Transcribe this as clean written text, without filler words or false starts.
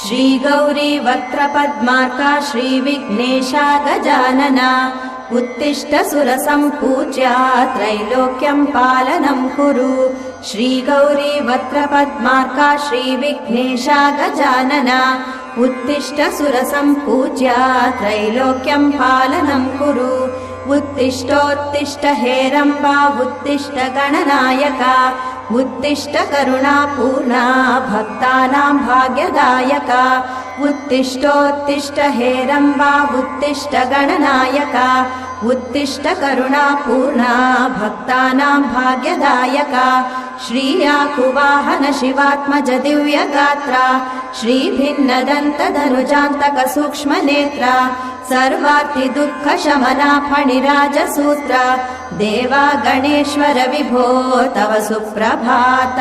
श्रीगौरी वक्त्रपद्मार्का श्रीविघ्नेशा गजानना उत्तिष्ठ सुरसम्पूज्या त्रैलोक्यं पालनं कुरु। श्रीगौरी वक्त्रपद्मार्का श्रीविघ्नेशा गजानना उत्तिष्ठ सुरसम्पूज्या त्रैलोक्यं पालनं कुरु। उत्तिष्ठोत्तिष्ठ हेरम्बा उत्तिष्ठ गणनायका उत्तिष्ठ करुणापूर्णा भक्तानां भाग्यदायका। उत्तिष्ठोत्तिष्ठ हेरम्बा उत्तिष्ठ गणनायका उत्तिष्ठ करुणापूर्णा भक्तानां भाग्यदायका। श्रीयाकुवाहन शिवात्मज दिव्यगात्रा श्रीभिन्नदन्तधनुजान्तक सूक्ष्मनेत्रा सर्वार्ति दुःखशमना फणिराजसूत्रा देवा गणेश्वर विभो तव सुप्रभातम्।